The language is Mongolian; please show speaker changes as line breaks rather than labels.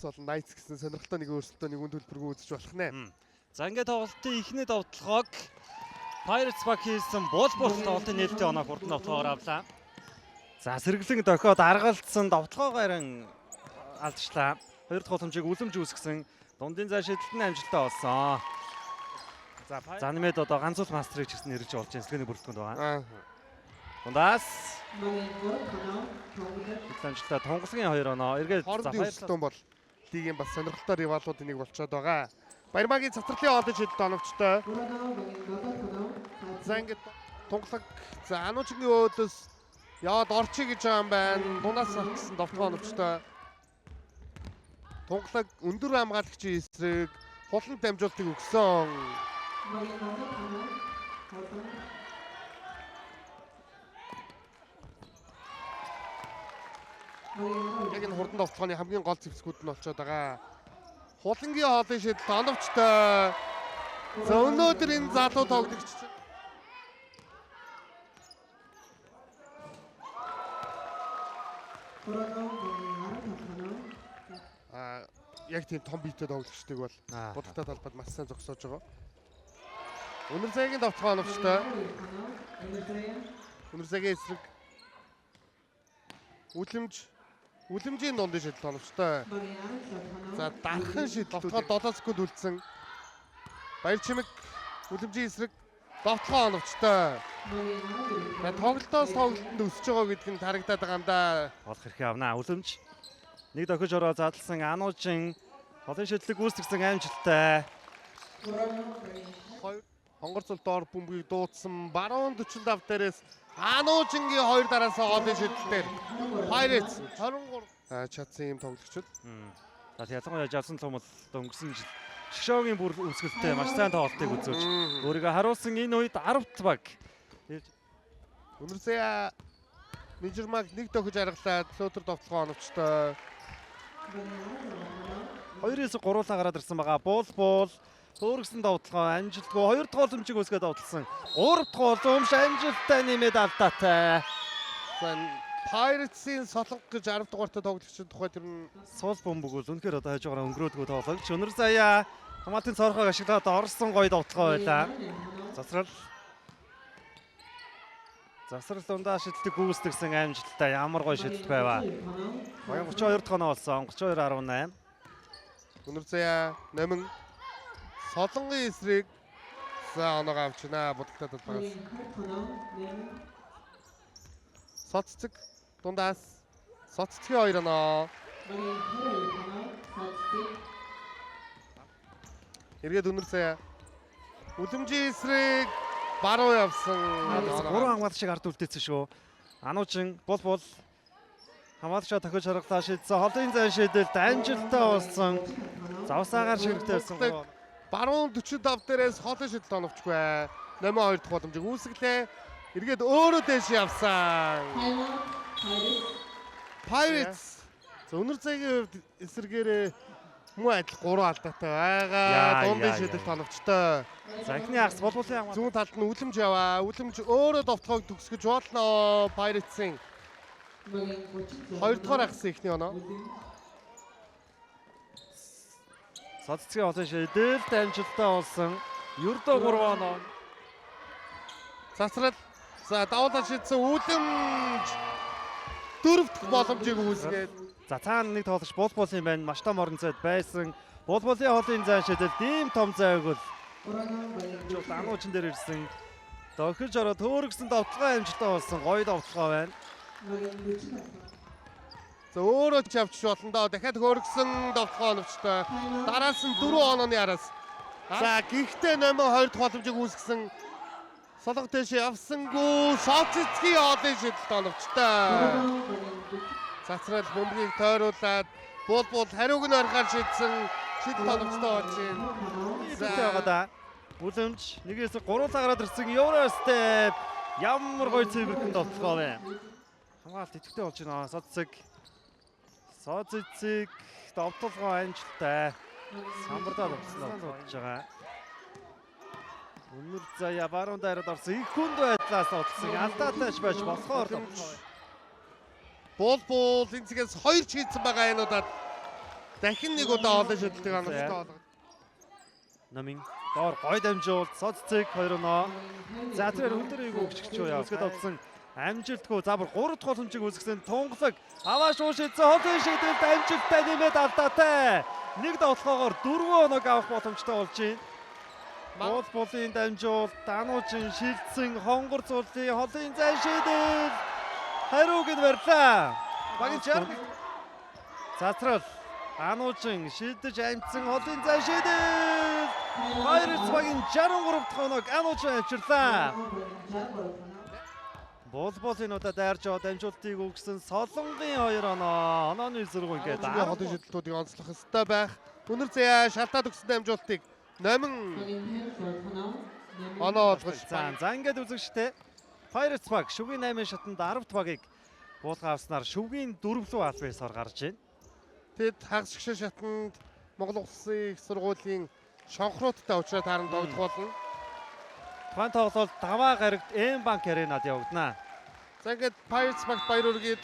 болон Knights гэсэн сонирхолтой нэг өөрсдөө нэг үн төлбөргүй үзэж болох нэ.
За ингээд тоглолтын ихний довтлогоог Pirates баг хийсэн бол тоглолтын нээлттэй оноо хурдан довтлогоор авлаа. За сэргэлэн дохиод аргалцсан довтлогоогоор алдчихлаа. Хоёр дахь боломжийг үлэмж үүсгэсэн дундын зай шидэлтэн амжилттай болсон. За нэмээд одоо ганцуул мастрыг ч гэсэн нэрж болж байгаа сэлгээний бүрэлдэхүүнд байгаа. Дундаас амжилттай тунгалагын 2 оноо эргээд
хоорондын өрсөлдөөн бол лигийн бас сонирхолтой ривалуудын нэг болчиход байгаа. Баярмаагийн цацралын хоолой шидэлт оновчтой. За ингээд тунгалаг за Ануучгийн өөдөөс яваад орчих гэж байгаа юм байна. Дунаас авчихсан довтлогоо оновчтой. Тунгалаг өндөр хамгаалагчийн эсрэг хулан дамжуултыг өгсөн. Яг энэ хурдан довтлооны хамгийн гол зэвсгүүд нь болчиход байгаа. Хулангийн хоолой шидэлт оновчтой. За өнөөдөр энэ залуу тоглогч яг тийм том биетэй тоглогчдыг бол бодолтой талбайд маш сайн зогсоож байгаа. Өнөр цагийн довтлогоо оновчтой. Өнөр цагийн эсрэг үлэмжийн дундын шидэлт оновчтой. За дархан шидэлт довтлогоо 7 секунд үлдсэн. Баяр чимэг үлэмжийн эсрэг довтлогоо оновчтой. За тоглолтоос тоглолтод өсөж байгаа гэдг нь харагдаад байгаа юм да.
Болох хэрэг авнаа. Үлэмж нэг дохиж ороо задлсан Ануужин холын шидлэг үүсгэсэн амжилттай.
Хонгор цул доор бөмбөгийг дуудсан баруун 45 дээрээс Ануужингийн 2 дараасаа холын шидлэлээр Pirates 23 чадсан юм тоглогчд.
За ялангуяа Жалсан Цомол өнгөрсөн жил Шгшогийн бүр үүсгэлтэй маш сайн тоглолтыг үзүүлж өөрийгөө харуулсан энэ үед 10 баг.
Өнөрсөө Мижермаг нэг дохиж аргалаад лөөтөр довтлогоо оновчтой.
2-3 гараад ирсэн байгаа. Буул төөргсөн довтлогоо амжилтгүй 2 дахь боломжийг үүсгээд довтлсон. 3 дахь боломж амжилттай нэмээд алдаатай.
За Pirates-ийн солонго гэж 10 дугаартай тоглогчдын тухай тэр нь
суул бөмбөг бол үнэхээр одоо хажуугаар өнгөрөөдгөө тоглогч. Өнөр заяа хамаатын цорхойг ашиглаад орсон гоё довтлогоо байлаа. Засрал дундаа шидэлтийг гүйцэтгэсэн амжилттай ямар гоё шидэлт байваа. 32 дахь оноо болсон. 32-18.
Өнөр заяа нэмэн солонгын эсрэг за оноогоо авч байна. Бодолтой талбайгаас. Соццэг дундаас соццгийн 2 оноо. Эргээд өнөр заяа үлэмжийн эсрэг баруун явсан.
3 хамгаалагч шиг ард үлдээсэн шүү. Ануужин бол хамгаалагчаа тохиож харгалаа шийдсэн. Холын зай шийдэлт амжилттай болсон. Завсаагаар ширхтэй байсан.
Баруун 45 дээрээс холын шийдэлт оновчгүй. 8-2 дахь боломжийг үүсгэлээ. Эргээд өөрөө дэш явсан. Pirates. За өнөр цагийн хувьд эсэргээрээ муу адил 3 алдаатай байгаа. Дундын шийдэлт оновчтой.
За эхний хагас болболын хамгаалалт
зүүн талд нь үлэмж яваа. Үлэмж өөрөө довтлогоог төгсгөж болно. Pirates-ийн 2 дахь хагас эхний оноо.
Соццгийн холын шийдэлт амжилттай болсон. Ердөө 3 оноо.
Засрал. За давуулаа шийдсэн үлэмж 4 дахь боломжийг үүсгээд.
За цаана нэг тоглогч булбулын байна. Маш том орон зайд байсан. Булбулын холын зай шийдэлт ийм том зайг бол Ануужин дээр ирсэн. Дохиж ороод төөргсөн довтлогоо амжилттай болсон. Гоё довтлогоо байна.
За өөрөө ч авчиж болно доо. Дахиад хөөргсөн довтлогоо оновчтой. Дараас нь 4 онооны араас. За гэхдээ 8-2 дахь боломжийг үүсгэсэн. Солонго дэш явсангүй. Соццгийн хоолын шидэлт оновчтой. Цацрал бөмбөгийг тойруулаад буул хариуг нь орхиар шийдсэн. Шидэлт оновчтой болж байна.
За байгаа да. Үлэмж нэгээс 3 гараад ирсэн Евростеп. Ямар гоё цэвэрхэн довтлогоо вэ. Хамгаалалт идэвхтэй болж байна. Соццэг довтлогоо амжилттай. Самбардаа довтлоо болж байгаа. Өнөр заяа баруун дайраад орсон. Их хүнд байдлаас олсон. Алдаатай байж болохоор
Буул энэ цэгээс 2 шийдсэн байгаа энэ удаад. дахин нэг удаа олон шүтлэг оновчтой болгож.
Номин доор гой дамжуулт соццэг 2-0. За тэр өндөр игүү өчгч юу яа. Үсгэд авсан амжилтгүй забар 3 дахь боломжийг үүсгэсэн тунгалаг аваа шуушидсан хотын шийдэлд амжилттай нэмээд алдаатай. Нэг давталгаагаар 4 оног авах боломжтой болж байна. Болын дамжуулт дануучин шилжсэн хонгор цуулын холын зай шийдэл хариуг нь барьлаа. Багийн чар затрал дануучин шилдэж амжсан холын зай шийдэл Pirates багийн 63 дахь оног дануучин авчирлаа. Болын удаа дайрж аваад амжилтыг өгсөн Солонгийн 2 оноо. Онооны эсрэг ингээд
холын шийдэлтүүдийг онцлох ёстой байх. Өнөр заяа шалтаад өгсөн дамжуултыг номин оноо олгож
за ингээд үзэгчтэй Pirates баг шүгийн 8 шатанд 10 багийг буулга авснаар шүгийн 4 лүү албаасаар гарч байна.
Тэд хагас гişэ шатанд Монгол Улсын их сургуулийн шонхруудтай уулзаад харан тоглох болно.
Тухайн тоглолт даваа гарагт М банк аренад явагдана.
За ингээд Pirates багт баяр хүргэе.